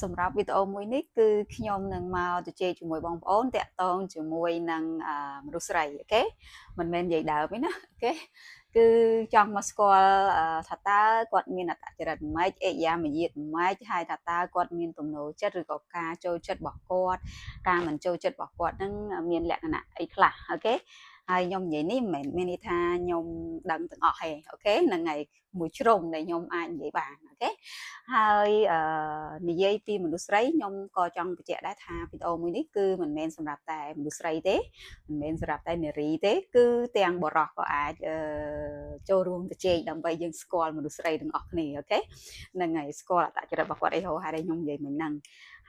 សម្រាប់វីដេអូមួយនេះគឺខ្ញុំនឹងមកជជែកជាមួយបងប្អូនតាក់ទងជាមួយនឹងមនុស្សស្រីអូខេមិនមែននិយាយដើមទេណាអូខេគឺចង់មកស្គាល់ថាតើគាត់មានអត្តចរិតម៉េចអិយាមយាទម៉េចហើយថាតើគាត់មានទំនោរចិត្តឬក៏ការចូលចិត្តរបស់គាត់ការមិនចូលចិត្តរបស់គាត់នឹងមានលក្ខណៈអីខ្លះអូខេហើយខ្ញុំនិយាយនេះមិនមែនមានន័យថាខ្ញុំដឹងទាំងអស់ទេអូខេហ្នឹងហើយមួយជ្រុងដែលខ្ញុំអាចនិយាយបានអូខេហើយនិយាយពីមនុស្សស្រីខ្ញុំក៏ចង់បញ្ជាក់ដែរថាវីដេអូមួយនេះគឺមិនមែនសម្រាប់តែមនុស្សស្រីទេមិនមែនសម្រាប់តែនារីទេគឺទាំងបុរសក៏អាចចូលរួមជជែកដើម្បីយើងស្គាល់មនុស្សស្រីទាំងអស់គ្នាអូខេហ្នឹងហើយស្គាល់អត្តចរិតរបស់គាត់អីហោហេតុអីខ្ញុំនិយាយមិញហ្នឹង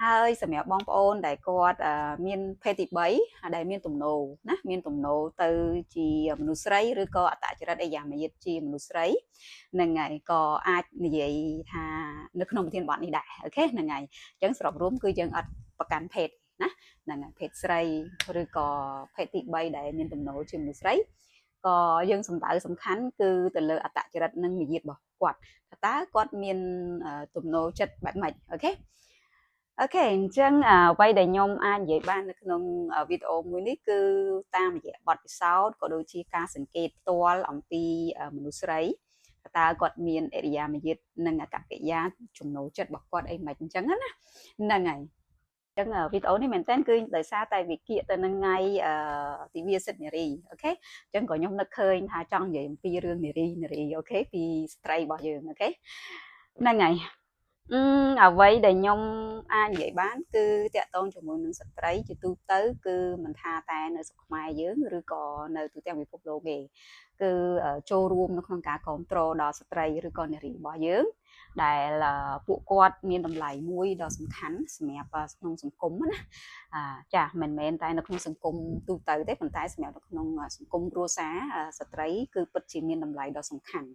ហើយសម្រាប់បងប្អូនដែលគាត់មានភេទទី3ដែលមានទំនោរណាមានទំនោរទៅជាមនុស្សស្រីឬក៏អត្តចរិតអីយ៉ាងម៉េចជាមនុស្សស្រីហ្នឹងហើយក៏អាចនិយាយថានៅក្នុងប្រធានបទនេះដែរអូខេហ្នឹងហើយអញ្ចឹងសរុបរួមគឺយើងអត់ប្រកាន់ភេទណាហ្នឹងហើយភេទស្រីឬក៏ភេទទី3ដែលមានទំនោរជាមនុស្សស្រីក៏យើងសំដៅសំខាន់គឺទៅលើអត្តចរិតនិងមារយាទរបស់គាត់ថាតើគាត់មានទំនោរចិត្តបែបម៉េចអូខេអូខេអញ្ចឹងអ្វីដែលខ្ញុំអាចនិយាយបាននៅក្នុងវីដេអូមួយនេះគឺតាមរយៈបទពិសោធន៍ក៏ដូចជាការសង្កេតផ្ទាល់អំពីមនុស្សស្រីតើគាត់មានអរិយាមារយាទនិងអកប្បកិរិយាចំណូលចិត្តរបស់គាត់អីមិនអញ្ចឹងណាហ្នឹងហើយអញ្ចឹងវីដេអូនេះមែនតើគឺដោយសារតែវាគៀកទៅនឹងថ្ងៃទិវាសិទ្ធិនារីអូខេអញ្ចឹងក៏ខ្ញុំនឹកឃើញថាចង់និយាយអំពីរឿងនារីអូខេពីស្ត្រីរបស់យើងអូខេហ្នឹងហើយអ្វីដែលខ្ញុំអាចនិយាយបានគឺតាក់ទងជាមួយនឹងស្ត្រីជាទូទៅគឺមិនថាតែនៅស្រុកខ្មែរយើងឬក៏នៅទូទាំងពិភពលោកទេគឺចូលរួមនៅក្នុងការគ្រប់គ្រងដល់ស្ត្រីឬក៏នារីរបស់យើងដែលពួកគាត់មានតម្លៃមួយដ៏សំខាន់សម្រាប់ក្នុងសង្គមណាចាមិនមែនតែនៅក្នុងសង្គមទូទៅទេប៉ុន្តែសម្រាប់នៅក្នុងសង្គមគ្រួសារស្ត្រីគឺពិតជាមានតម្លៃដ៏សំខាន់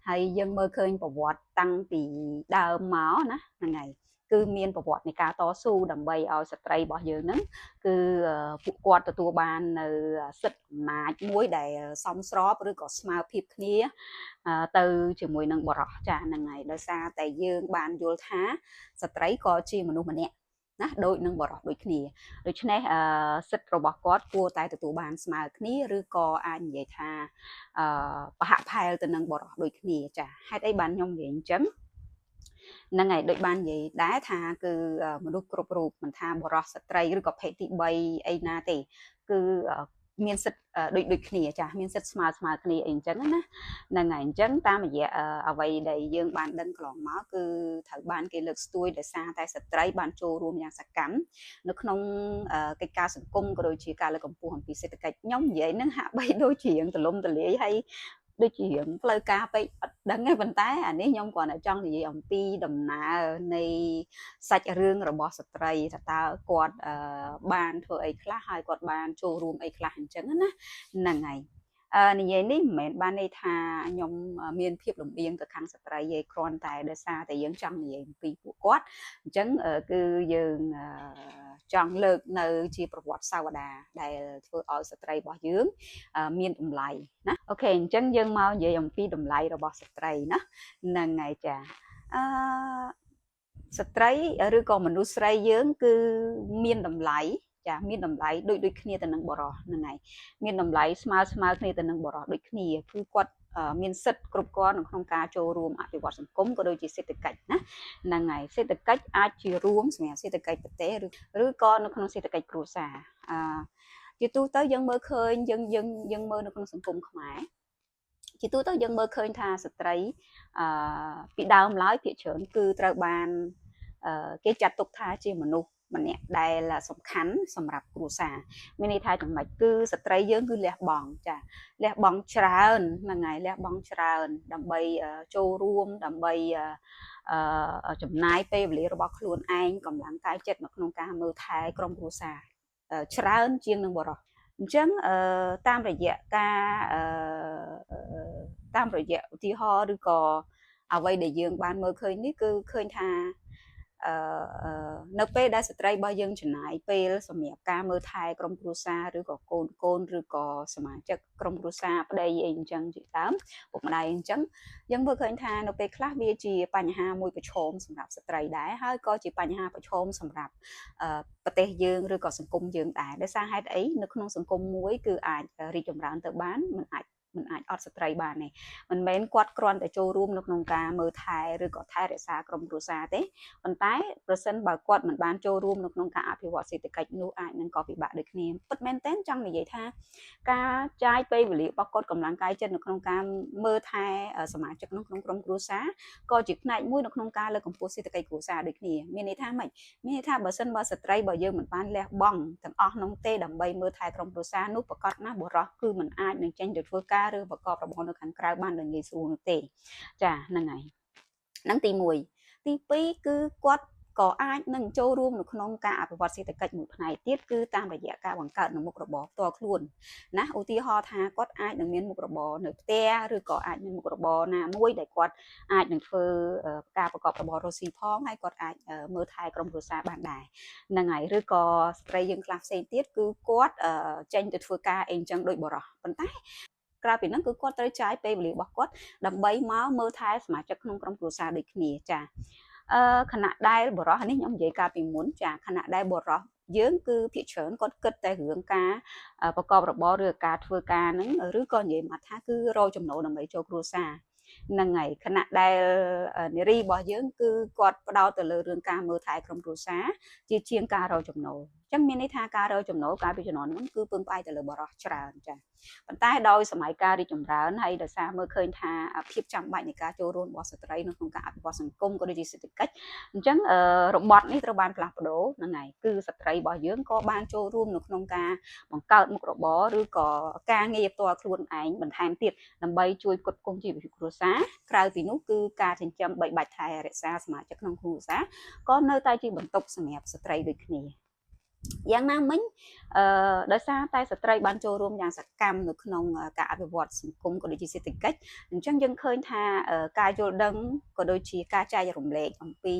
ហើយយើងមើលឃើញប្រវត្តិតាំងពីដើមមកណាហ្នឹងហើយគឺមានប្រវត្តិនៃការតស៊ូដើម្បីឲ្យស្ត្រីរបស់យើងហ្នឹងគឺពួកគាត់ទទួលបាននៅសិទ្ធិអំណាចមួយដែលសមស្របឬក៏ស្មើភាពគ្នាទៅជាមួយនឹងបរិសុទ្ធចាហ្នឹងហើយដោយសារតែយើងបានយល់ថាស្ត្រីក៏ជាមនុស្សម្នាក់ណាដូចនឹងបរិសុទ្ធដូចគ្នាដូច្នេះសិទ្ធិរបស់គាត់គួរតែទទួលបានស្មើគ្នាឬក៏អាចនិយាយថាប្រហាក់ផែលទៅនឹងបរិសុទ្ធដូចគ្នាចាហេតុអីបានខ្ញុំនិយាយអញ្ចឹងហ្នឹងហើយដូចបាននិយាយដែរថាគឺមនុស្សគ្រប់រូបមិនថាបរិសុទ្ធស្ត្រីឬក៏ភេទទី3អីណាទេគឺមានសិទ្ធិដូចគ្នាចាមានសិទ្ធិស្មើគ្នាអីអញ្ចឹងណាហ្នឹងហើយអញ្ចឹងតាមរយៈអ្វីដែលយើងបានដឹងកន្លងមកគឺត្រូវបានគេលើកស្ទួយដោយសារតែស្ត្រីបានចូលរួមយ៉ាងសកម្មនៅក្នុងកិច្ចការសង្គមក៏ដូចជាការលើកកម្ពស់អំពីសេដ្ឋកិច្ចខ្ញុំនិយាយហ្នឹងហាក់បីដូចជារឿងទលំទលាយហើយដូចជារឿងផ្លូវការពេកអត់ដឹងទេប៉ុន្តែអានេះខ្ញុំគ្រាន់តែចង់និយាយអំពីដំណើរនៃសាច់រឿងរបស់ស្ត្រីថាតើគាត់បានធ្វើអីខ្លះហើយគាត់បានចូលរួមអីខ្លះអញ្ចឹងណាហ្នឹងហើយនិយាយនេះមិនមែនបានន័យថាខ្ញុំមានភាពលំអៀងទៅខាងស្ត្រីទេគ្រាន់តែដោយសារតែយើងចង់និយាយអំពីពួកគាត់អញ្ចឹងគឺយើងចង់លើកនៅជាប្រវត្តិសាវតាដែលធ្វើឲ្យស្ត្រីរបស់យើងមានតម្លៃណាអូខេអញ្ចឹងយើងមកនិយាយអំពីតម្លៃរបស់ស្ត្រីណាហ្នឹងហើយចាស្ត្រីឬក៏មនុស្សស្រីយើងគឺមានតម្លៃចាមានតម្លៃដូចគ្នាទៅនឹងបរិសុទ្ធហ្នឹងហើយមានតម្លៃស្មើគ្នាទៅនឹងបរិសុទ្ធដូចគ្នាគឺគាត់មានសិទ្ធិគ្រប់គ្រាន់នៅក្នុងការចូលរួមអភិវឌ្ឍសង្គមក៏ដូចជាសេដ្ឋកិច្ចណាហ្នឹងហើយសេដ្ឋកិច្ចអាចជារួមសម្រាប់សេដ្ឋកិច្ចប្រទេសឬក៏នៅក្នុងសេដ្ឋកិច្ចគ្រួសារជាទូទៅយើងមើលឃើញយើងមើលនៅក្នុងសង្គមខ្មែរជាទូទៅយើងមើលឃើញថាស្ត្រីពីដើមឡើយភាគច្រើនគឺត្រូវបានគេចាត់ទុកថាជាមនុស្សម្នាក់ដែលសំខាន់សម្រាប់គ្រួសារមានន័យថាយ៉ាងម៉េចគឺស្ត្រីយើងគឺលះបង់ចាលះបង់ច្រើនហ្នឹងហើយលះបង់ច្រើនដើម្បីចូលរួមដើម្បីចំណាយពេលវេលារបស់ខ្លួនឯងកម្លាំងកាយចិត្តនៅក្នុងការមើលថែក្រុមគ្រួសារច្រើនជាងនឹងបរិសុទ្ធអញ្ចឹងតាមរយៈតាមរយៈឧទាហរណ៍ឬក៏អ្វីដែលយើងបានមើលឃើញនេះគឺឃើញថា នៅពេលដែលស្ត្រីរបស់យើងចំណាយពេលសម្រាប់ការមើលថែក្រុមគ្រួសារឬក៏កូនឬក៏សមាជិកក្រុមគ្រួសារប្តីអីអញ្ចឹងជាដើមពុកម្ដាយអញ្ចឹងយើងមើលឃើញថានៅពេលខ្លះវាជាបញ្ហាមួយប្រឈមសម្រាប់ស្ត្រីដែរហើយក៏ជាបញ្ហាប្រឈមសម្រាប់ប្រទេសយើងឬក៏សង្គមយើងដែរដោយសារហេតុអីនៅក្នុងសង្គមមួយគឺអាចរីកចម្រើនទៅបានមិនអាចអត់ស្ត្រីបានទេមិនមែនគាត់គ្រាន់តែចូលរួមនៅក្នុងការមើលថែឬក៏ថែរក្សាក្រុមគ្រួសារទេប៉ុន្តែប្រសិនបើគាត់មិនបានចូលរួមនៅក្នុងការអភិវឌ្ឍសេដ្ឋកិច្ចនោះអាចនឹងក៏ពិបាកដូចគ្នាពិតមែនទែនចង់និយាយថាការចាយពេលវេលារបស់គាត់កម្លាំងកាយចិត្តនៅក្នុងការមើលថែសមាជិកក្នុងក្រុមគ្រួសារក៏ជាផ្នែកមួយនៅក្នុងការលើកកម្ពស់សេដ្ឋកិច្ចគ្រួសារដូចគ្នាមានន័យថាម៉េចមានន័យថាបើសិនបើស្ត្រីបើយើងមិនបានលះបង់ទាំងអស់នោះទេដើម្បីមើលថែក្រុមគ្រួសារនោះប្រកាសណាបុរសគឺមិនអាចនឹងចេញទៅធ្វើការឬប្រកបរបរនៅខាងក្រៅបានដោយងាយស្រួលនោះទេចាហ្នឹងហើយហ្នឹងទី1ទី2គឺគាត់ក៏អាចនឹងចូលរួមនៅក្នុងការអភិវឌ្ឍសេដ្ឋកិច្ចមួយផ្នែកទៀតគឺតាមរយៈការបង្កើតនៅមុខរបរផ្ទាល់ខ្លួនណាឧទាហរណ៍ថាគាត់អាចនឹងមានមុខរបរនៅផ្ទះឬក៏អាចមានមុខរបរណាមួយដែលគាត់អាចនឹងធ្វើការប្រកបរបររកស៊ីផងហើយគាត់អាចមើលថែក្រុមគ្រួសារបានដែរហ្នឹងហើយឬក៏ស្ត្រីយើងខ្លះផ្សេងទៀតគឺគាត់ចេញទៅធ្វើការអីចឹងដូចបរោះប៉ុន្តែក្រៅពីហ្នឹងគឺគាត់ត្រូវចាយពេលវេលារបស់គាត់ដើម្បីមកមើលថែសមាជិកក្នុងក្រុមគ្រួសារដូចគ្នាចាខណៈដែលបរោះនេះខ្ញុំនិយាយកាលពីមុនចាខណៈដែលបរោះយើងគឺភាគច្រើនគាត់គិតតែរឿងការប្រកបរបរឬការធ្វើការហ្នឹងឬក៏និយាយមកថាគឺរកចំណូលដើម្បីចូលគ្រួសារហ្នឹងហើយខណៈដែលនារីរបស់យើងគឺគាត់ផ្ដោតទៅលើរឿងការមើលថែក្រុមគ្រួសារជាជាងការរកចំណូលអញ្ចឹងមានន័យថាការរកចំណូលកាលពីជំនាន់មុនគឺពឹងផ្អែកទៅលើបរិសុទ្ធច្រើនចា៎ប៉ុន្តែដោយសម័យកាលរីកចម្រើនហើយដោយសារមើលឃើញថាភាពចាំបាច់នៃការចូលរួមរបស់ស្ត្រីនៅក្នុងការអភិវឌ្ឍសង្គមក៏ដូចជាសេដ្ឋកិច្ចអញ្ចឹងរបត់នេះត្រូវបានផ្លាស់ប្ដូរហ្នឹងហើយគឺស្ត្រីរបស់យើងក៏បានចូលរួមនៅក្នុងការបង្កើតមុខរបរឬក៏ការងារផ្ទាល់ខ្លួនឯងបន្ថែមទៀតដើម្បីជួយផ្គត់ផ្គង់ជីវភាពគ្រួសារក្រៅពីនោះគឺការចិញ្ចឹមបីបាច់ថែរក្សាសមាជិកក្នុងគ្រួសារក៏នៅតែជាបន្ទុកសម្រាប់ស្ត្រីដូចគ្នាយ៉ាងណាមិញដោយសារតែស្ត្រីបានចូលរួមយ៉ាងសកម្មនៅក្នុងការអភិវឌ្ឍសង្គមក៏ដូចជាសេដ្ឋកិច្ចអញ្ចឹងយើងឃើញថាការយល់ដឹងក៏ដូចជាការចែករំលែកអំពី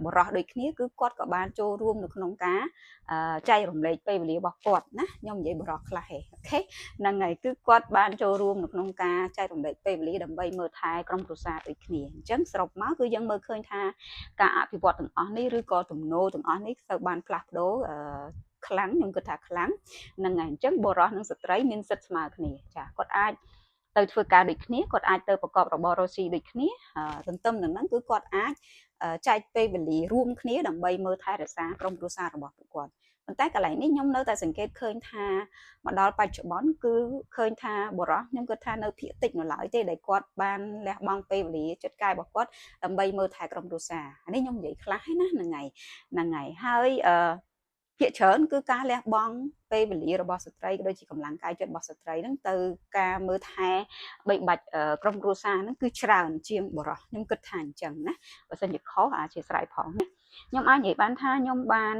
បរិសុទ្ធដូចគ្នាគឺគាត់ក៏បានចូលរួមនៅក្នុងការចែករំលែកពេលវេលារបស់គាត់ណាខ្ញុំនិយាយបរិសុទ្ធខ្លះហេអូខេហ្នឹងហើយគឺគាត់បានចូលរួមនៅក្នុងការចែករំលែកពេលវេលាដើម្បីមើលថែក្រុមគ្រួសារដូចគ្នាអញ្ចឹងសរុបមកគឺយើងមើលឃើញថាការអភិវឌ្ឍទាំងអស់នេះឬក៏ទំនោរទាំងអស់នេះត្រូវបានផ្លាស់ប្ដូរខ្លាំងខ្ញុំគិតថាខ្លាំងហ្នឹងហើយអញ្ចឹងបុរសនិងស្ត្រីមានសិទ្ធិស្មើគ្នាចាគាត់អាចទៅធ្វើការដូចគ្នាគាត់អាចទៅប្រកបរបររកស៊ីដូចគ្នាទន្ទឹមនឹងហ្នឹងគឺគាត់អាចចែកពេលវេលារួមគ្នាដើម្បីមើលថែរក្សាក្រុមគ្រួសាររបស់ពួកគាត់ប៉ុន្តែកន្លែងនេះខ្ញុំនៅតែសង្កេតឃើញថាមកដល់បច្ចុប្បន្នគឺឃើញថាបុរសខ្ញុំគិតថានៅភាគតិចនៅឡើយទេដែលគាត់បានលះបង់ពេលវេលាចិត្តកាយរបស់គាត់ដើម្បីមើលថែក្រុមគ្រួសារអានេះខ្ញុំនិយាយខ្លះហ្នឹងណាហ្នឹងហើយហើយភាគច្រើនគឺការលះបង់ពេលវេលារបស់ស្ត្រីក៏ដូចជាកម្លាំងកាយចិត្តរបស់ស្ត្រីហ្នឹងទៅការមើលថែបីបាច់ក្រុមគ្រួសារហ្នឹងគឺច្រើនជាងបុរសខ្ញុំគិតថាអញ្ចឹងណាបើសិនជាខុសអាចជាស្រ័យផងខ្ញុំអាចនិយាយបានថាខ្ញុំបាន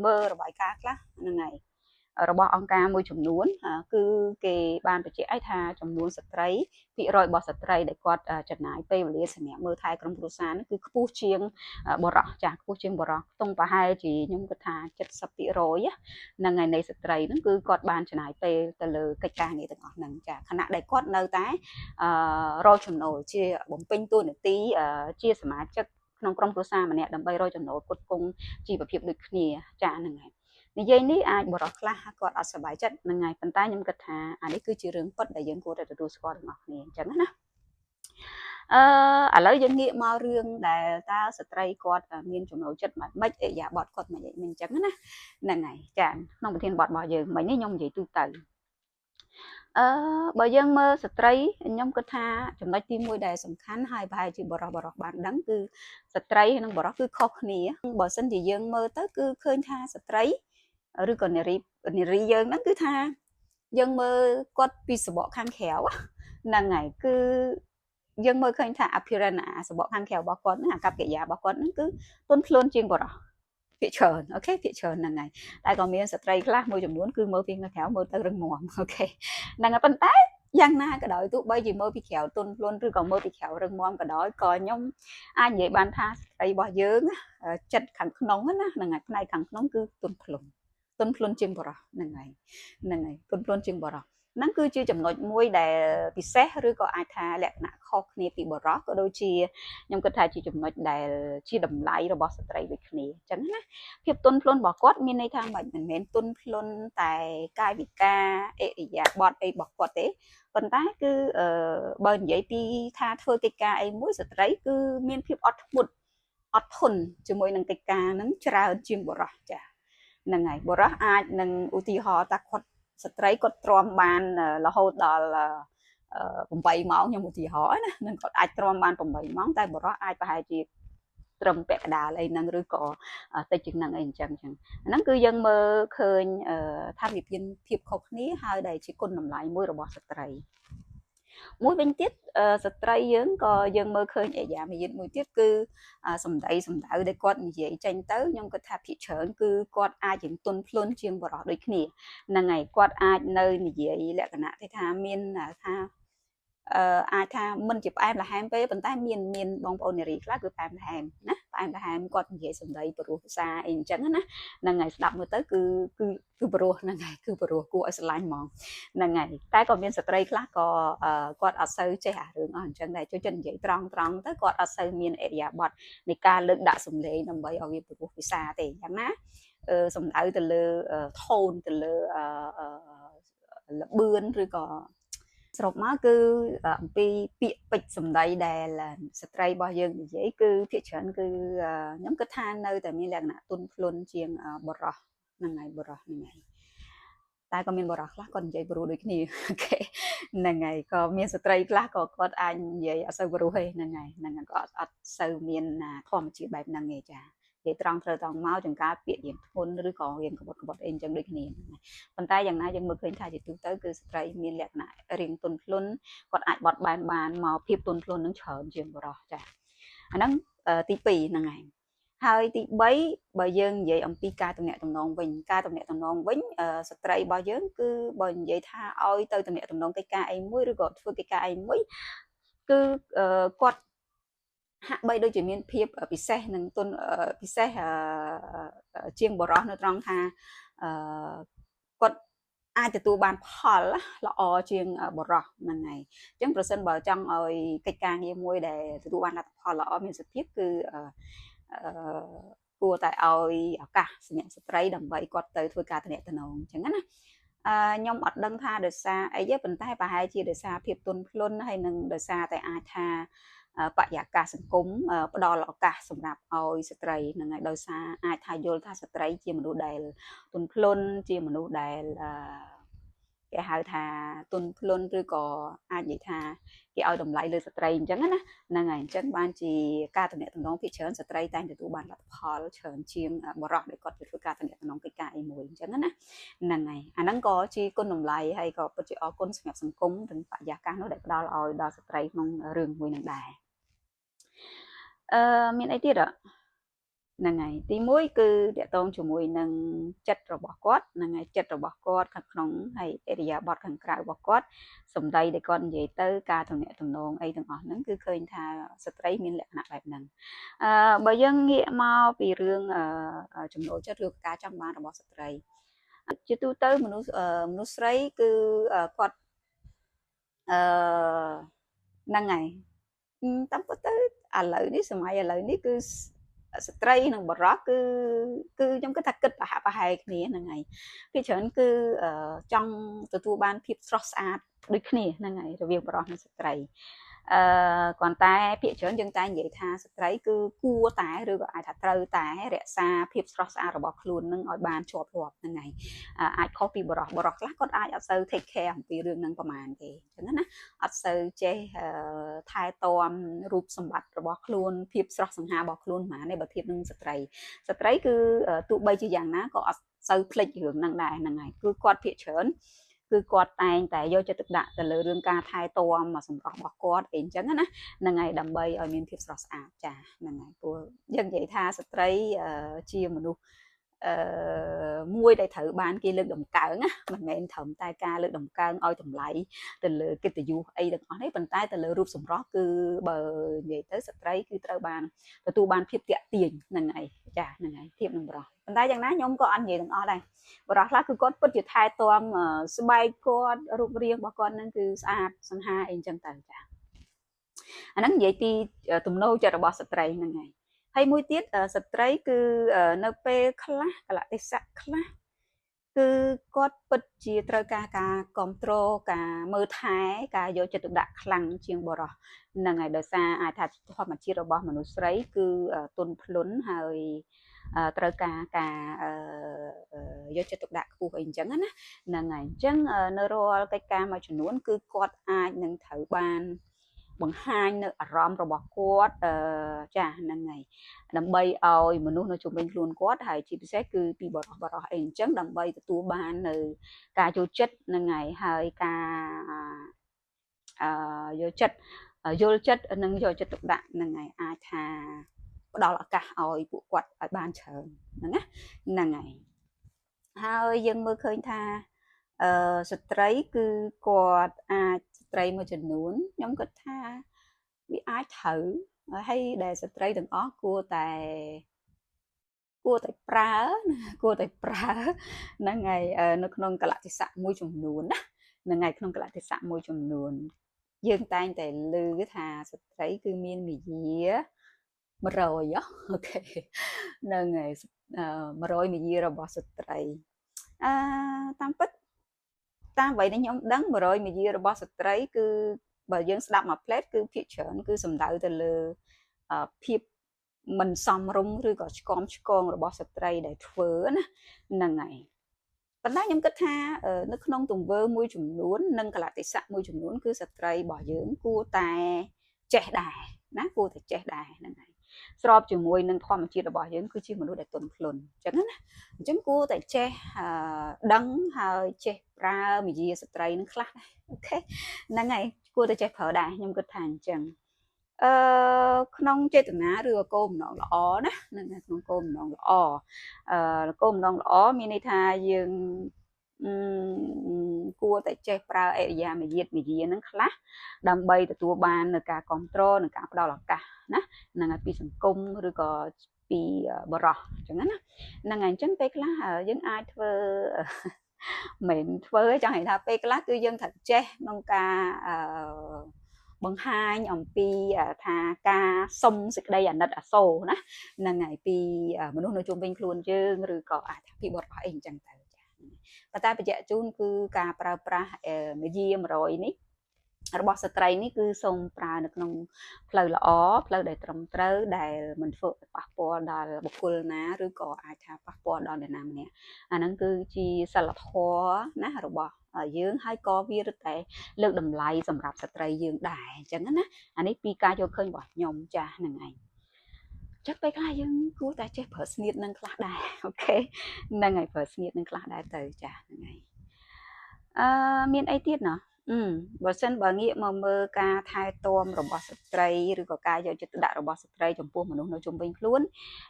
មើលរបាយការណ៍ខ្លះហ្នឹងហើយរបស់អង្គការមួយចំនួនគឺគេបានបញ្ជាក់ឲ្យថាចំនួនស្ត្រីភាគរយរបស់ស្ត្រីដែលគាត់ចំណាយពេលវេលាសម្រាប់មើលថែក្រុមគ្រួសារហ្នឹងគឺខ្ពស់ជាងបុរសចាស់ខ្ពស់ជាងបុរសខ្ទង់ប្រហែលជាខ្ញុំគិតថា70%ហ្នឹងហើយនៃស្ត្រីហ្នឹងគឺគាត់បានចំណាយពេលទៅលើកិច្ចការងារទាំងអស់ហ្នឹងចាខណៈដែលគាត់នៅតែរកចំណូលជាបំពេញតួនាទីជាសមាជិកក្នុងក្រុមគ្រួសារម្នាក់ដើម្បីរកចំណូលផ្គត់ផ្គង់ជីវភាពដូចគ្នាចាហ្នឹងហើយនិយាយនេះអាចបរិសុទ្ធខ្លះគាត់អត់សប្បាយចិត្តហ្នឹងហើយប៉ុន្តែខ្ញុំគិតថាអានេះគឺជារឿងពិតដែលយើងគួរតែទទួលស្គាល់ទាំងអស់គ្នាអញ្ចឹងណាឥឡូវយើងងាកមករឿងដែលតើស្ត្រីគាត់មានចំណូលចិត្តមិនអិយាបថគាត់មិនអញ្ចឹងណាហ្នឹងហើយចាក្នុងប្រធានបទរបស់យើងមិញនេះខ្ញុំនិយាយទូទៅបើយើងមើលស្ត្រីខ្ញុំគិតថាចំណុចទី1ដែលសំខាន់ហើយប្រហែលជាបរិសុទ្ធបានដឹងគឺស្ត្រីនិងបរិសុទ្ធគឺខុសគ្នាបើសិនជាយើងមើលទៅគឺឃើញថាស្ត្រីឬក៏នារីយើងហ្នឹងគឺថាយើងមើលគាត់ពីសបកខាងក្រៅហ្នឹងហើយគឺយើងមើលឃើញថា appearance សបកខាងក្រៅរបស់គាត់ហ្នឹងអាកប្បកិរិយារបស់គាត់ហ្នឹងគឺទន់ភ្លន់ជាងបរិសុទ្ធភាគច្រើនអូខេភាគច្រើនហ្នឹងហើយតែក៏មានស្ត្រីខ្លះមួយចំនួនគឺមើលពីខាងក្រៅមើលទៅរឹងមាំអូខេហ្នឹងហើយប៉ុន្តែ យ៉ាងណាក៏ដោយទោះបីជាមើលពីក្រៅទន់ភ្លន់ឬក៏មើលពីក្រៅរឹងមាំក៏ដោយក៏ខ្ញុំអាចនិយាយបានថាស្ត្រីរបស់យើងចិត្តខាងក្នុងណាហ្នឹងហើយផ្នែកខាងក្នុងគឺទន់ភ្លន់ជាងបរោះហ្នឹងហើយទន់ភ្លន់ជាងបរោះហ្នឹងគឺជាចំណុចមួយដែលពិសេសឬក៏អាចថាលក្ខណៈខុសគ្នាពីបរោះក៏ដូចជាខ្ញុំគិតថាជាចំណុចដែលជាតម្លៃរបស់ស្ត្រីដូចគ្នាអញ្ចឹងណាភាពទន់ភ្លន់របស់គាត់មានន័យថាមិនមែនទន់ភ្លន់តែកាយវិការអិរិយាបថអីរបស់គាត់ទេប៉ុន្តែគឺបើនិយាយពីថាធ្វើកិច្ចការអីមួយស្ត្រីគឺមានភាពអត់ធ្មត់អត់ធន់ជាមួយនឹងកិច្ចការហ្នឹងច្រើនជាងបុរសចាហ្នឹងហើយបុរសអាចនឹងឧទាហរណ៍ថាគាត់ស្ត្រីគាត់ទ្រាំបានរហូតដល់8ម៉ោងខ្ញុំឧទាហរណ៍ណានឹងគាត់អាចទ្រាំបាន8ម៉ោងតែបុរសអាចប្រហែលជាត្រឹមពាក់កណ្ដាលអីហ្នឹងឬក៏តិចជាងហ្នឹងអីអញ្ចឹងហ្នឹងគឺយើងមើលឃើញថាវិភាគភាពខុសគ្នាហើយដែលជាគុណតម្លៃមួយរបស់ស្ត្រីមួយវិញទៀតស្ត្រីយើងក៏យើងមើលឃើញអេយ៉ាមួយទៀតគឺសម្ដីសម្ដៅដែលគាត់និយាយចេញទៅខ្ញុំគិតថាភាគច្រើនគឺគាត់អាចជាងទន់ភ្លន់ជាងបរិសុទ្ធដូចគ្នាហ្នឹងហើយគាត់អាចនៅនិយាយលក្ខណៈថាមានថាអាចថាមិនជាផ្អែមល្ហែមពេកប៉ុន្តែមានបងប្អូននារីខ្លះគឺផ្អែមល្ហែមណាផ្អែមល្ហែមគាត់និយាយសម្ដីព្រោះភាសាអីអញ្ចឹងណាហ្នឹងហើយស្ដាប់មើលទៅគឺព្រោះហ្នឹងហើយគឺព្រោះគួរឲ្យស្រឡាញ់ហ្មងហ្នឹងហើយតែក៏មានស្ត្រីខ្លះក៏គាត់អត់សូវចេះអារឿងអស់អញ្ចឹងដែរជួយចិត្តនិយាយត្រង់ទៅគាត់អត់សូវមានអរិយាប័ត្រនៃការលើកដាក់សម្លេងដើម្បីឲ្យវាព្រោះភាសាទេអញ្ចឹងណាសំដៅទៅលើថូនទៅលើលបឿនឬក៏សរុបមកគឺអំពីពាក្យពេចន៍សម្ដីដែលស្ត្រីរបស់យើងនិយាយគឺភាគច្រើនគឺខ្ញុំគិតថានៅតែមានលក្ខណៈទន់ភ្លន់ជាងបរោះហ្នឹងហើយបរោះហ្នឹងហើយតែក៏មានបរោះខ្លះគាត់និយាយព្រោះដូចគ្នាហ្នឹងហើយក៏មានស្ត្រីខ្លះក៏គាត់អាចនិយាយអត់សូវព្រោះទេហ្នឹងហើយហ្នឹងក៏អត់សូវមានធម្មជាតិបែបហ្នឹងទេចានិយាយត្រង់ត្រូវត្រង់មកចង្ការពាក្យរៀងធ្ងន់ឬក៏រៀងក្បត់អីអញ្ចឹងដូចគ្នាប៉ុន្តែយ៉ាងណាយើងមើលឃើញថាជាទូទៅគឺស្ត្រីមានលក្ខណៈរៀងទន់ភ្លន់គាត់អាចបត់បែនបានមកភាពទន់ភ្លន់នឹងច្រើនជាងបុរសចាអាហ្នឹងទី2ហ្នឹងហើយហើយទី3បើយើងនិយាយអំពីការទំនាក់ទំនងវិញស្ត្រីរបស់យើងគឺបើនិយាយថាឲ្យទៅទំនាក់ទំនងកិច្ចការអីមួយឬក៏ធ្វើកិច្ចការអីមួយគឺគាត់ហាក់បីដូចជាមានភាពពិសេសនឹងទុនពិសេសជាងបរោះនៅត្រង់ថាគាត់អាចទទួលបានផលល្អជាងបរោះហ្នឹងហើយអញ្ចឹងប្រសិនបើចង់ឲ្យកិច្ចការងារមួយដែលទទួលបានលទ្ធផលល្អមានសភាពគឺគួរតែឲ្យឱកាសសម្រាប់ស្ត្រីដើម្បីគាត់ទៅធ្វើការទំនាក់ទំនងអញ្ចឹងណាខ្ញុំអត់ដឹងថាដោយសារអីទេប៉ុន្តែប្រហែលជាដោយសារភាពទន់ភ្លន់ហើយនឹងដោយសារតែអាចថាបរិយាកាសសង្គមផ្ដល់ឱកាសសម្រាប់ឲ្យស្ត្រីហ្នឹងហើយដោយសារអាចថាយល់ថាស្ត្រីជាមនុស្សដែលទន់ភ្លន់ជាមនុស្សដែលគេហៅថាទន់ភ្លន់ឬក៏អាចនិយាយថាគេឲ្យតម្លៃលើស្ត្រីអញ្ចឹងណាហ្នឹងហើយអញ្ចឹងបានជាការតំណែងតំណងភាគច្រើនស្ត្រីតែងទទួលបានលទ្ធផលច្រើនជាងបរិសុទ្ធដែលគាត់ធ្វើការតំណែងតំណងកិច្ចការអីមួយអញ្ចឹងណាហ្នឹងហើយអាហ្នឹងក៏ជាគុណតម្លៃហើយក៏ពិតជាអរគុណសម្រាប់សង្គមនិងបរិយាកាសនោះដែលផ្ដល់ឲ្យដល់ស្ត្រីក្នុងរឿងមួយនឹងដែរមានអីទៀតហ្នឹងហើយទី1គឺតកតងជាមួយនឹងចិត្តរបស់គាត់ហ្នឹងហើយចិត្តរបស់គាត់ខាងក្នុងហើយអរិយាបថខាងក្រៅរបស់គាត់សម្ដីដែលគាត់និយាយទៅការទំនាក់ទំនងអីទាំងអស់ហ្នឹងគឺឃើញថាស្ត្រីមានលក្ខណៈបែបហ្នឹងបើយើងងាកមកពីរឿងចំណូលចិត្តឬការចង់បានរបស់ស្ត្រីជាទូទៅមនុស្សស្រីគឺគាត់ហ្នឹងហើយតាមពិតទៅឥឡូវនេះសម័យឥឡូវនេះគឺស្ត្រីនិងបរិសុទ្ធគឺខ្ញុំគិតថាគិតប្រហាក់ប្រហែលគ្នាហ្នឹងហើយពីច្រើនគឺចង់ទទួលបានភាពស្រស់ស្អាតដូចគ្នាហ្នឹងហើយរវាងបរិសុទ្ធនិងស្ត្រីគ្រាន់តែភាគច្រើនយើងតែនិយាយថាស្ត្រីគឺគួរតែឬក៏អាចថាត្រូវតែរក្សាភាពស្រស់ស្អាតរបស់ខ្លួននឹងឲ្យបានជាប់លាប់ហ្នឹងហើយអាចខុសពីបរិសុទ្ធខ្លះគាត់អាចអត់សូវ take care អំពីរឿងហ្នឹងប្រហែលទេអញ្ចឹងណាអត់សូវចេះថែទាំរូបសម្បត្តិរបស់ខ្លួនភាពស្រស់សង្ហារបស់ខ្លួនប្រហែលទេបើធៀបនឹងស្ត្រីគឺទោះបីជាយ៉ាងណាក៏អត់សូវភ្លេចរឿងហ្នឹងដែរហ្នឹងហើយគឺគាត់ភាគច្រើនគឺគាត់តែងតែយកចិត្តទុកដាក់ទៅលើរឿងការថែទាំសម្រស់របស់គាត់អីអញ្ចឹងណាហ្នឹងហើយដើម្បីឲ្យមានភាពស្រស់ស្អាតចាហ្នឹងហើយព្រោះយើងនិយាយថាស្ត្រីជាមនុស្ស មួយដែលត្រូវបានគេលើកតម្កើងណាមិនមែនត្រឹមតែការលើកតម្កើងឲ្យតម្លៃទៅលើកិត្តិយសអីទាំងអស់នេះប៉ុន្តែទៅលើរូបសម្រស់គឺបើនិយាយទៅស្ត្រីគឺត្រូវបានទទួលបានភាពតាក់ទាញហ្នឹងហើយចាហ្នឹងហើយភាពនឹងបរោះប៉ុន្តែយ៉ាងណាខ្ញុំក៏អត់និយាយទាំងអស់ដែរបរោះខ្លះគឺគាត់ពិតជាថែទាំស្បែកគាត់រូបរាងរបស់គាត់ហ្នឹងគឺស្អាតសង្ហាអីចឹងទៅចាអាហ្នឹងនិយាយពីទំនោរចិត្តរបស់ស្ត្រីហ្នឹងហើយហើយមួយទៀតស្ត្រីគឺនៅពេលខ្លះកលៈទេសៈខ្លះគឺគាត់ពិតជាត្រូវការការគ្រប់គ្រងការមើលថែការយកចិត្តទុកដាក់ខ្លាំងជាងបរិសុទ្ធហ្នឹងហើយដោយសារអាចថាធម្មជាតិរបស់មនុស្សស្រីគឺទន់ភ្លន់ហើយត្រូវការការយកចិត្តទុកដាក់ខ្ពស់អីអញ្ចឹងណាហ្នឹងហើយអញ្ចឹងនៅរាល់កិច្ចការមួយចំនួនគឺគាត់អាចនឹងត្រូវបានបង្ហាញនៅអារម្មណ៍របស់គាត់ចាហ្នឹងហើយដើម្បីឲ្យមនុស្សនៅជុំវិញខ្លួនគាត់ហើយជាពិសេសគឺពីបរិសុទ្ធអីអញ្ចឹងដើម្បីទទួលបាននៅការចូលចិត្តហ្នឹងហើយការយកចិត្តយល់ចិត្តនិងយកចិត្តទុកដាក់ហ្នឹងហើយអាចថាផ្ដល់ឱកាសឲ្យពួកគាត់ឲ្យបានច្រើនហ្នឹងណាហ្នឹងហើយយើងមើលឃើញថាស្ត្រីគឺគាត់អាចស្ត្រីមួយចំនួនខ្ញុំគិតថាវាអាចត្រូវហើយដែលស្ត្រីទាំងអស់គួរតែប្រើហ្នឹងហើយនៅក្នុងកលៈទេសៈមួយចំនួនណាហ្នឹងហើយក្នុងកលៈទេសៈមួយចំនួនយើងតែងតែឮថាស្ត្រីគឺមានមាយា100អូខេហ្នឹងហើយ100មាយារបស់ស្ត្រីតាមពិតតាមអ្វីដែលខ្ញុំដឹង100មាយារបស់ស្ត្រីគឺបើយើងស្ដាប់មួយផ្លេតគឺភាគច្រើនគឺសំដៅទៅលើភាពមិនសមរម្យឬក៏ឆ្កងរបស់ស្ត្រីដែលធ្វើណាហ្នឹងហើយប៉ុន្តែខ្ញុំគិតថានៅក្នុងទង្វើមួយចំនួននិងកលៈទេសៈមួយចំនួនគឺស្ត្រីរបស់យើងគួរតែចេះដែរណាគួរតែចេះដែរហ្នឹងហើយស្របជាមួយនឹងធម្មជាតិរបស់យើងគឺជាមនុស្សដែលទន់ភ្លន់អញ្ចឹងណាអញ្ចឹងគួរតែចេះដឹងហើយចេះប្រើមាយាស្ត្រីនឹងខ្លះដែរអូខេហ្នឹងហើយគួរតែចេះប្រើដែរខ្ញុំគិតថាអញ្ចឹងក្នុងចេតនាឬគោលបំណងល្អណាហ្នឹងក្នុងគោលបំណងល្អគោលបំណងល្អមានន័យថាយើងគួរតែចេះប្រើអរិយាមាយាហ្នឹងខ្លះដើម្បីទទួលបាននៅការគ្រប់គ្រងនិងការផ្ដល់ឱកាសណាហ្នឹងហើយពីសង្គមឬក៏ពីបរិសុទ្ធអញ្ចឹងណាហ្នឹងហើយអញ្ចឹងពេលខ្លះយើងអាចធ្វើមិនធ្វើចង់និយាយថាពេលខ្លះគឺយើងត្រូវចេះក្នុងការបង្ហាញអំពីថាការសុំសេចក្តីអាណិតអាសូរណាហ្នឹងហើយពីមនុស្សនៅជុំវិញខ្លួនយើងឬក៏អាចថាពីបរិសុទ្ធអីអញ្ចឹងទៅចាប៉ុន្តែបញ្ជាក់ជូនគឺការប្រើប្រាស់មាយា100នេះរបស់ស្ត្រីនេះគឺសូមប្រើនៅក្នុងផ្លូវល្អផ្លូវដែលត្រឹមត្រូវដែលមិនធ្វើឲ្យប៉ះពាល់ដល់បុគ្គលណាឬក៏អាចថាប៉ះពាល់ដល់អ្នកណាម្នាក់អាហ្នឹងគឺជាសិលធម៌ណារបស់យើងហើយក៏វារឹតតែលើកតម្លៃសម្រាប់ស្ត្រីយើងដែរអញ្ចឹងណាអានេះពីការយកឃើញរបស់ខ្ញុំចាស់ហ្នឹងឯងចឹងពេលខ្លះយើងគួរតែចេះប្រើស្នៀតនឹងខ្លះដែរអូខេហ្នឹងហើយប្រើស្នៀតនឹងខ្លះដែរទៅចាស់ហ្នឹងហើយមានអីទៀតណាបើសិនបើងាកមកមើលការថែទាំរបស់ស្ត្រីឬក៏ការយកចិត្តទុកដាក់របស់ស្ត្រីចំពោះមនុស្សនៅជុំវិញខ្លួន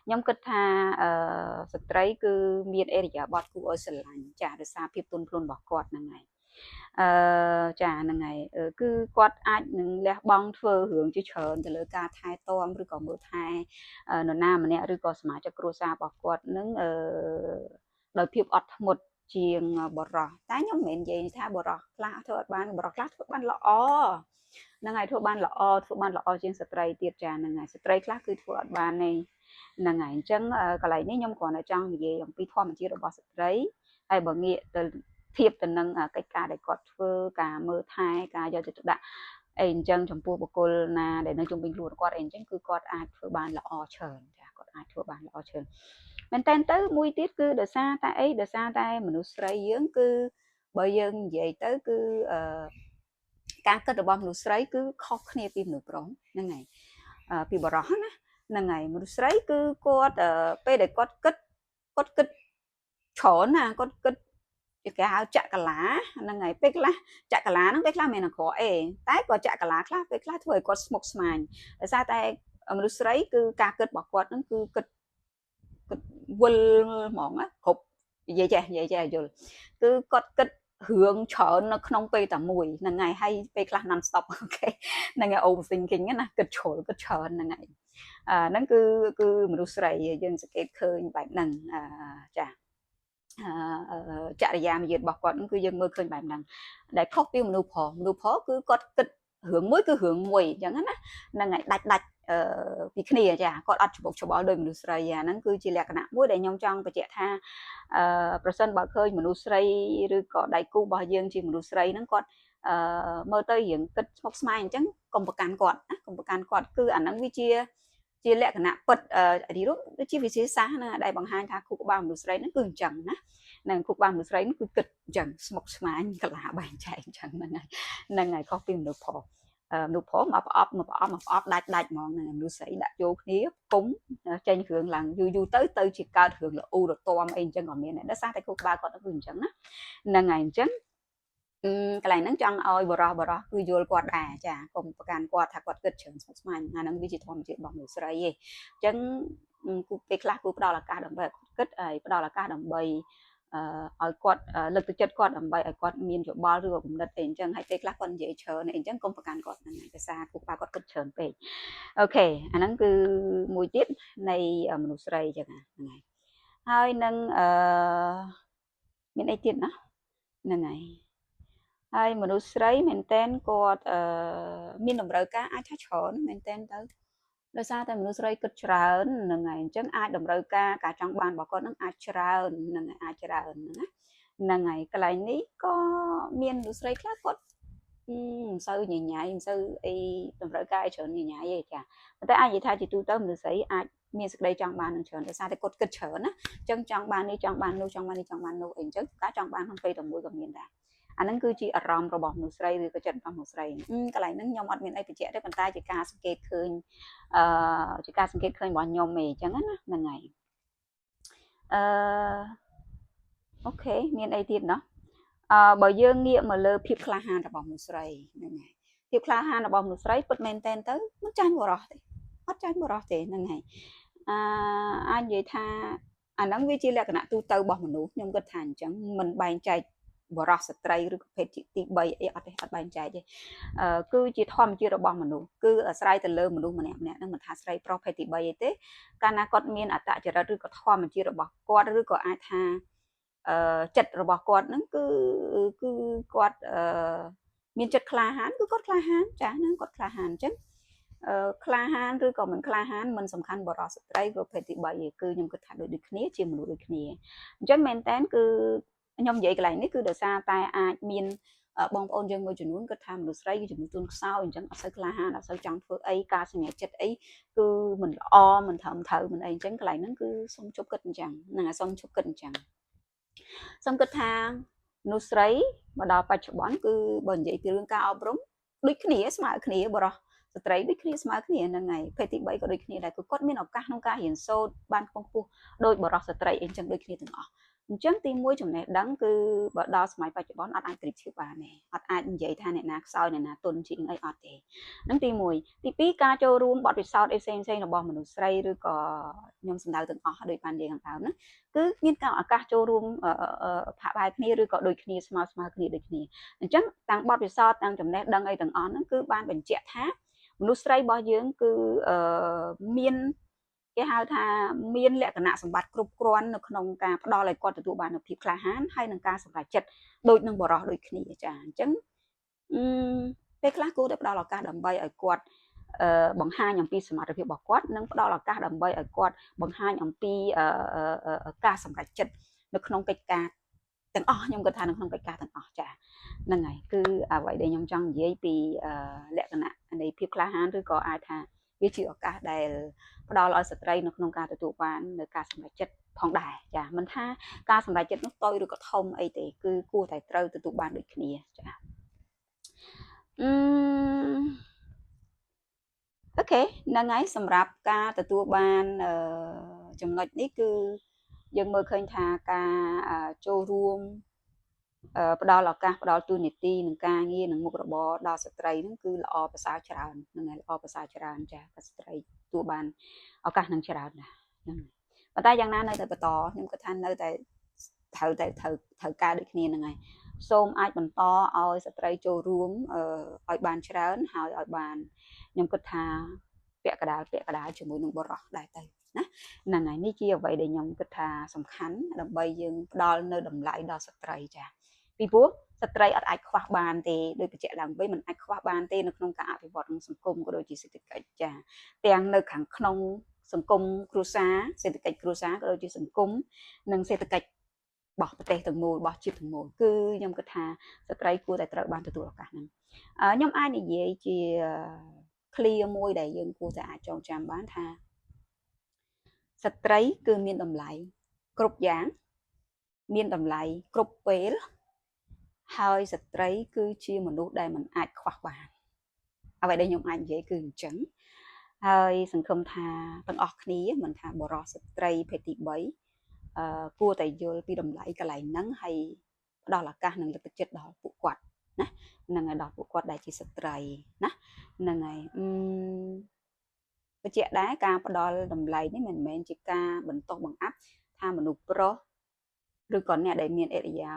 ខ្ញុំគិតថាស្ត្រីគឺមានអរិយាប័ត្រគួរឲ្យស្រឡាញ់ចាដោយសារភាពទន់ភ្លន់របស់គាត់ហ្នឹងហើយចាហ្នឹងហើយគឺគាត់អាចនឹងលះបង់ធ្វើរឿងជាច្រើនទៅលើការថែទាំឬក៏មើលថែនរណាម្នាក់ឬក៏សមាជិកគ្រួសាររបស់គាត់នឹងដោយភាពអត់ធ្មត់ជាងបរោះតែខ្ញុំមិនមែននិយាយថាបរោះខ្លះធ្វើអត់បានបរោះខ្លះធ្វើបានល្អហ្នឹងហើយធ្វើបានល្អជាងស្ត្រីទៀតចាហ្នឹងហើយស្ត្រីខ្លះគឺធ្វើអត់បានទេហ្នឹងហើយអញ្ចឹងកន្លែងនេះខ្ញុំគ្រាន់តែចង់និយាយអំពីធម្មជាតិរបស់ស្ត្រីហើយបើងាកទៅធៀបទៅនឹងកិច្ចការដែលគាត់ធ្វើការមើលថែការយកចិត្តទុកដាក់អីអញ្ចឹងចំពោះបុគ្គលណាដែលនៅជុំវិញខ្លួនគាត់អីអញ្ចឹងគឺគាត់អាចធ្វើបានល្អច្រើនចាគាត់អាចធ្វើបានល្អច្រើនមែនតើទៅមួយទៀតគឺដោយសារតែអីដោយសារតែមនុស្សស្រីយើងគឺបើយើងនិយាយទៅគឺការគិតរបស់មនុស្សស្រីគឺខុសគ្នាពីមនុស្សប្រុសហ្នឹងហើយពីបរិសុទ្ធណាហ្នឹងហើយមនុស្សស្រីគឺគាត់ពេលដែលគាត់គិតច្រើនណាគាត់គិតគេហៅចក្រឡាហ្នឹងហើយពេលខ្លះចក្រឡាហ្នឹងពេលខ្លះមិនមែនអក្រក់ទេតែក៏ចក្រឡាខ្លះពេលខ្លះធ្វើឲ្យគាត់ស្មុគស្មាញដោយសារតែមនុស្សស្រីគឺការគិតរបស់គាត់ហ្នឹងគឺគិត វិលហ្មងណាគ្រប់និយាយចេះយល់គឺគាត់គិតរឿងច្រើននៅក្នុងពេលតែមួយហ្នឹងហើយហើយពេលខ្លះ non stop អូខេហ្នឹងហើយ overthinking ណាគិតច្រើនហ្នឹងហើយហ្នឹងគឺមនុស្សស្រីយើងសង្កេតឃើញបែបហ្នឹងចាចរិយាមារយាទរបស់គាត់គឺយើងមើលឃើញបែបហ្នឹងដែលខុសពីមនុស្សប្រុសគឺគាត់គិតរឿងមួយគឺរឿងមួយអញ្ចឹងណាហ្នឹងហើយដាច់ពីគ្នាចាគាត់អត់ច្បុកច្បល់ដោយមនុស្សស្រីអាហ្នឹងគឺជាលក្ខណៈមួយដែលខ្ញុំចង់បញ្ជាក់ថាប្រសិនបើឃើញមនុស្សស្រីឬក៏ដៃគូរបស់យើងជាមនុស្សស្រីហ្នឹងគាត់មើលទៅរៀងគិតស្មុគស្មាញអញ្ចឹងកុំប្រកាន់គាត់ណាកុំប្រកាន់គាត់គឺអាហ្នឹងវាជាលក្ខណៈពិតរីរូបដូចជាវិទ្យាសាស្ត្រណាដែលបង្ហាញថាខួរក្បាលមនុស្សស្រីហ្នឹងគឺអញ្ចឹងណានឹងខួរក្បាលមនុស្សស្រីហ្នឹងគឺគិតអញ្ចឹងស្មុគស្មាញកលាបែងចែកអញ្ចឹងហ្នឹងហើយខុសពីមនុស្សប្រុសមនុស្សប្រុសមកប្រអប់ដាច់ហ្មងហ្នឹងមនុស្សស្រីដាក់ចូលគ្នាគុំចេញរឿងឡើងយូរទៅជាកើតរឿងល្អូរទាំអីអញ្ចឹងក៏មានដែរដោយសារតែខួរក្បាលគាត់គឺអញ្ចឹងណាហ្នឹងហើយអញ្ចឹងកន្លែងហ្នឹងចង់ឲ្យបរោះគឺយល់គាត់ដែរចាកុំប្រកាន់គាត់ថាគាត់គិតច្រើនស្មុគស្មាញអាហ្នឹងវាជាធម្មជាតិរបស់មនុស្សស្រីឯងអញ្ចឹងពេលខ្លះគូផ្ដល់ឱកាសដើម្បីគាត់គិតហើយផ្ដល់ឱកាសដើម្បីឲ្យគាត់លើកទឹកចិត្តគាត់ដើម្បីឲ្យគាត់មានយោបល់ឬក៏គំនិតអីអញ្ចឹងហើយពេលខ្លះគាត់និយាយច្រើនអីអញ្ចឹងកុំប្រកាន់គាត់ហ្នឹងឯងភាសាគូក្បាលគាត់គិតច្រើនពេកអូខេអាហ្នឹងគឺមួយទៀតនៃមនុស្សស្រីអញ្ចឹងហ្នឹងហើយនឹងមានអីទៀតណាហ្នឹងហើយមនុស្សស្រីមែនតែនគាត់មានតម្រូវការអាចថាច្រើនមែនតែនទៅដោយសារតែមនុស្សស្រីគិតច្រើនហ្នឹងហើយអញ្ចឹងអាចតម្រូវការចង់បានរបស់គាត់ហ្នឹងអាចច្រើនហ្នឹងហើយអាចច្រើនហ្នឹងហើយកន្លែងនេះក៏មានមនុស្សស្រីខ្លះគាត់មិនសូវញញ៉ៃមិនសូវអីតម្រូវការឲ្យច្រើនញញ៉ៃទេចាប៉ុន្តែអាចនិយាយថាជាទូទៅមនុស្សស្រីអាចមានសេចក្តីចង់បាននឹងច្រើនដោយសារតែគាត់គិតច្រើនណាអញ្ចឹងចង់បាននេះចង់បាននោះចង់បាននេះចង់បាននោះអីអញ្ចឹងការចង់បានក្នុងពេលតែមួយក៏មានដែរអាហ្នឹងគឺជាអារម្មណ៍របស់មនុស្សស្រីឬក៏ចិត្តរបស់មនុស្សស្រីកន្លែងហ្នឹងខ្ញុំអត់មានអីបញ្ជាក់ទេប៉ុន្តែជាការសង្កេតឃើញជាការសង្កេតឃើញរបស់ខ្ញុំឯងអញ្ចឹងណាហ្នឹងហើយអូខេមានអីទៀតណោះបើយើងងាកមកលើភាពក្លាហានរបស់មនុស្សស្រីហ្នឹងហើយភាពក្លាហានរបស់មនុស្សស្រីពិតមែនតែនទៅមិនចាញ់បរោះទេអត់ចាញ់បរោះទេហ្នឹងហើយអាចនិយាយថាអាហ្នឹងវាជាលក្ខណៈទូទៅរបស់មនុស្សខ្ញុំគិតថាអញ្ចឹងមិនបែងចែកបរោះស្ត្រីឬក៏ភេទទី3អីអត់ទេអត់បែងចែកទេគឺជាធម្មជាតិរបស់មនុស្សគឺអាស្រ័យទៅលើមនុស្សម្នាក់ហ្នឹងមិនថាស្រីប្រុសភេទទី3អីទេកាលណាគាត់មានអត្តចរិតឬក៏ធម្មជាតិរបស់គាត់ឬក៏អាចថាចិត្តរបស់គាត់ហ្នឹងគឺគាត់មានចិត្តក្លាហានគឺគាត់ក្លាហានចាស់ហ្នឹងគាត់ក្លាហានអញ្ចឹងក្លាហានឬក៏មិនក្លាហានមិនសំខាន់បរិសុទ្ធស្ត្រីប្រភេទទី3ទេគឺខ្ញុំគិតថាដូចគ្នាជាមនុស្សដូចគ្នាអញ្ចឹងមែនតើគឺខ្ញុំនិយាយកន្លែងនេះគឺដោយសារតែអាចមានបងប្អូនយើងមួយចំនួនគាត់ថាមនុស្សស្រីគឺជំនួសទុនខ្សោយអញ្ចឹងអត់សូវក្លាហានអត់សូវចង់ធ្វើអីការសម្រេចចិត្តអីគឺមិនល្អមិនត្រឹមត្រូវមិនអីអញ្ចឹងកន្លែងហ្នឹងគឺសូមជប់គិតអញ្ចឹងហ្នឹងហើយសូមជប់គិតអញ្ចឹងសូមគិតថាមនុស្សស្រីមកដល់បច្ចុប្បន្នគឺបើនិយាយពីរឿងការអប់រំដូចគ្នាស្មើគ្នាបរិសុទ្ធស្ត្រីដូចគ្នាស្មើគ្នាហ្នឹងហើយភេទទី3ក៏ដូចគ្នាដែរគឺគាត់មានឱកាសក្នុងការរៀនសូត្របានខ្ពង់ខ្ពស់ដោយបរិសុទ្ធស្ត្រីអីចឹងដូចគ្នាទាំងអស់អញ្ចឹងទី1ចំណេះដឹងគឺបើដល់សម័យបច្ចុប្បន្នអត់អាចប្រៀបធៀបបានទេអត់អាចនិយាយថាអ្នកណាខ្សោយអ្នកណាទន់ជាងអីអត់ទេហ្នឹងទី1ទី2ការចូលរួមបទពិសោធន៍អីផ្សេងៗរបស់មនុស្សស្រីឬក៏ខ្ញុំសម្ដៅទាំងអស់ដោយបាននិយាយខាងដើមហ្នឹងគឺមានឱកាសចូលរួមផាកបែបគ្នាឬក៏ដូចគ្នាស្មើគ្នាដូចគ្នាអញ្ចឹងទាំងបទពិសោធន៍ទាំងចំណេះដឹងអីទាំងអស់ហ្នឹងគឺបានបញ្ជាក់ថាមនុស្សស្រីរបស់យើងគឺមានគេហៅថាមានលក្ខណៈសម្បត្តិគ្រប់គ្រាន់នៅក្នុងការផ្ដល់ឲ្យគាត់ទទួលបាននូវភាពក្លាហានហើយនឹងការសម្រេចចិត្តដូចនឹងបរិសុទ្ធដូចគ្នាចាអញ្ចឹងពេលខ្លះគួរតែផ្ដល់ឱកាសដើម្បីឲ្យគាត់បង្ហាញអំពីសមត្ថភាពរបស់គាត់និងផ្ដល់ឱកាសដើម្បីឲ្យគាត់បង្ហាញអំពីការសម្រេចចិត្តនៅក្នុងកិច្ចការទាំងអស់ខ្ញុំគិតថានៅក្នុងកិច្ចការទាំងអស់ចាហ្នឹងហើយគឺអ្វីដែលខ្ញុំចង់និយាយពីលក្ខណៈនៃភាពក្លាហានឬក៏អាចថាវាជាឱកាសដែលផ្ដល់ឲ្យស្ត្រីនៅក្នុងការទទួលបាននៅការសម្រេចចិត្តផងដែរចាមិនថាការសម្រេចចិត្តនោះតូចឬក៏ធំអីទេគឺគួរតែត្រូវទទួលបានដូចគ្នាចាអូខេហ្នឹងហើយសម្រាប់ការទទួលបានចំណុចនេះគឺយើងមើលឃើញថាការចូលរួមផ្ដល់ឱកាសផ្ដល់ទូនាទីនឹងការងារនឹងមុខរបរដល់ស្ត្រីហ្នឹងគឺល្អប្រសើរច្រើនហ្នឹងហើយល្អប្រសើរច្រើនចាស់ស្ត្រីទទួលបានឱកាសនឹងច្រើនណាស់ហ្នឹង ប៉ុន្តែយ៉ាងណានៅតែបន្តខ្ញុំគិតថានៅតែត្រូវការដូចគ្នាហ្នឹងហើយសូមអាចបន្តឲ្យស្ត្រីចូលរួមឲ្យបានច្រើនហើយឲ្យបានខ្ញុំគិតថាពាក់កណ្ដាលជាមួយនឹងបរិសុទ្ធដែរទៅណាហ្នឹងហើយនេះជាអ្វីដែលខ្ញុំគិតថាសំខាន់ដើម្បីយើងផ្ដល់នៅតម្លៃដល់ស្ត្រីចាពីព្រោះស្ត្រីអត់អាចខ្វះបានទេដោយបញ្ជាក់ឡើងវិញមិនអាចខ្វះបានទេនៅក្នុងការអភិវឌ្ឍសង្គមក៏ដូចជាសេដ្ឋកិច្ចចាទាំងនៅខាងក្នុងសង្គមគ្រួសារសេដ្ឋកិច្ចគ្រួសារក៏ដូចជាសង្គមនិងសេដ្ឋកិច្ចរបស់ប្រទេសទាំងមូលរបស់ជាតិទាំងមូលគឺខ្ញុំគិតថាស្ត្រីគួរតែត្រូវបានទទួលឱកាសហ្នឹងខ្ញុំអាចនិយាយជា clear មួយដែលយើងគួរតែអាចចងចាំបានថាស្ត្រីគឺមានតម្លៃគ្រប់យ៉ាងមានតម្លៃគ្រប់ពេលហើយស្ត្រីគឺជាមនុស្សដែលមិនអាចខ្វះបានអ្វីដែលខ្ញុំអាចនិយាយគឺអញ្ចឹងហើយសង្ឃឹមថាទាំងអស់គ្នាមិនថាបរិសុទ្ធស្ត្រីភេទទី3គួរតែយល់ពីតម្លៃកន្លែងហ្នឹងហើយផ្ដល់ឱកាសនិងលើកទឹកចិត្តដល់ពួកគាត់ណានឹងឲ្យដល់ពួកគាត់ដែលជាស្ត្រីណាហ្នឹងហើយបញ្ជាក់ដែរការផ្ដល់តម្លៃនេះមិនមែនជាការបន្តបង្អាប់ថាមនុស្សប្រុសឬក៏អ្នកដែលមានអរិយា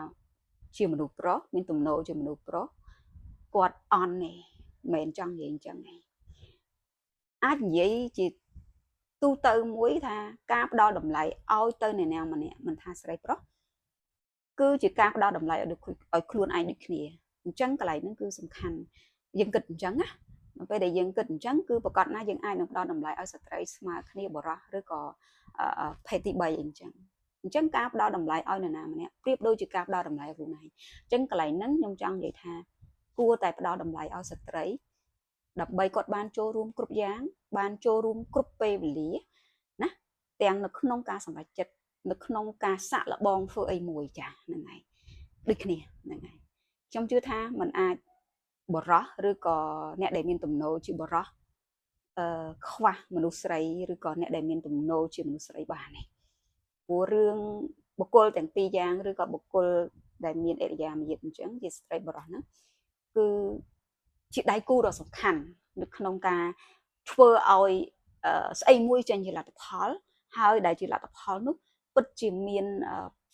ជាមនុស្សប្រុសមានទំនោរជាមនុស្សប្រុសគាត់អន់ទេមិនចង់និយាយអញ្ចឹងទេអាចនិយាយជាទូទៅមួយថាការផ្ដល់តម្លៃឲ្យទៅអ្នកណាម្នាក់មិនថាស្រីប្រុសគឺជាការផ្ដល់តម្លៃឲ្យខ្លួនឯងដូចគ្នាអញ្ចឹងកន្លែងហ្នឹងគឺសំខាន់យើងគិតអញ្ចឹងណាពេលដែលយើងគិតអញ្ចឹងគឺប្រកាសណាយើងអាចនឹងផ្ដល់តម្លៃឲ្យស្ត្រីស្មើគ្នាបរិសុទ្ធឬក៏ភេទទី3អញ្ចឹងការផ្ដល់តម្លៃឲ្យនរណាម្នាក់ប្រៀបដូចជាការផ្ដល់តម្លៃឲ្យខ្លួនឯងអញ្ចឹងកន្លែងហ្នឹងខ្ញុំចង់និយាយថាគួរតែផ្ដល់តម្លៃឲ្យស្ត្រីដើម្បីគាត់បានចូលរួមគ្រប់យ៉ាងបានចូលរួមគ្រប់ពេលវេលាណាទាំងនៅក្នុងការសម្រេចចិត្តនៅក្នុងការសាក់លបងធ្វើអីមួយចាហ្នឹងហើយដូចគ្នាហ្នឹងហើយខ្ញុំជឿថាมันអាចបរោះឬក៏អ្នកដែលមានទំនោរជាបរោះខ្វះមនុស្សស្រីឬក៏អ្នកដែលមានទំនោរជាមនុស្សស្រីបានទេព្រោះរឿងបុគ្គលទាំងពីរយ៉ាងឬក៏បុគ្គលដែលមានអរិយាមារយាទអញ្ចឹងជាស្ត្រីបរោះហ្នឹងគឺជាដៃគូដ៏សំខាន់នៅក្នុងការធ្វើឲ្យស្អីមួយចេញជាលទ្ធផលហើយដែលជាលទ្ធផលនោះពិតជាមាន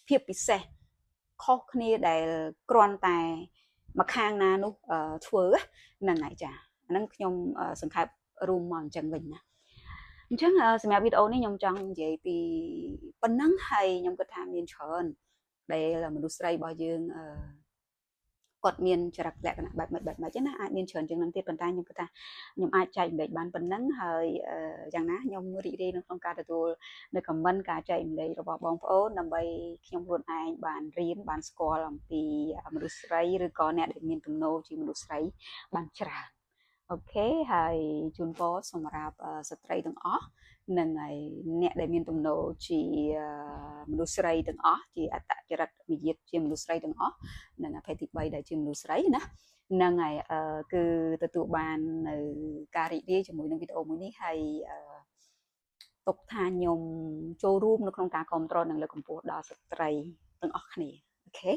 ភាពពិសេសខុសគ្នាដែលគ្រាន់តែមកខាងណានោះធ្វើហ្នឹងហើយចាអាហ្នឹងខ្ញុំសង្ខេបរួមមកអញ្ចឹងវិញណាអញ្ចឹងសម្រាប់វីដេអូនេះខ្ញុំចង់និយាយពីប៉ុណ្ណឹងហើយខ្ញុំគិតថាមានច្រើនដែលមនុស្សស្រីរបស់យើងគាត់មានចរិតលក្ខណៈបែបម៉េចណាអាចមានច្រើនជាងនឹងទៀតប៉ុន្តែខ្ញុំគិតថាខ្ញុំអាចចែកម្លែកបានប៉ុណ្ណឹងហើយយ៉ាងណាខ្ញុំរីករាយនៅក្នុងការទទួលនៅ comment ការចែកម្លែករបស់បងប្អូនដើម្បីខ្ញុំខ្លួនឯងបានរៀនបានស្គាល់អំពីមនុស្សស្រីឬក៏អ្នកដែលមានទំនោរជាមនុស្សស្រីបានច្រើនអូខេហើយជូនពរសម្រាប់ស្ត្រីទាំងអស់និងហើយអ្នកដែលមានទំនោរជាមនុស្សស្រីទាំងអស់ជាអត្តចរិតវិញ្ញាណជាមនុស្សស្រីទាំងអស់និងភេទទី3ដែលជាមនុស្សស្រីណាហ្នឹងហើយគឺទទួលបាននៅការរីករាយជាមួយនឹងវីដេអូមួយនេះហើយទុកថាខ្ញុំចូលរួមនៅក្នុងការគ្រប់គ្រងនិងលើកកម្ពស់ដល់ស្ត្រីទាំងអស់គ្នាអូខេ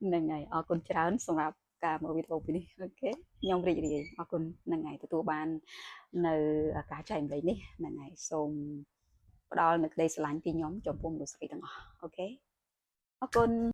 ហ្នឹងហើយអរគុណច្រើនសម្រាប់ការមើលវីដេអូពីនេះអូខេខ្ញុំរីករាយអរគុណហ្នឹងហើយទទួលបាននៅការចែកម្លែកនេះហ្នឹងហើយសូមផ្ដល់នៅក្តីស្រឡាញ់ពីខ្ញុំចំពោះមនុស្សស្រីទាំងអស់អូខេអរគុណ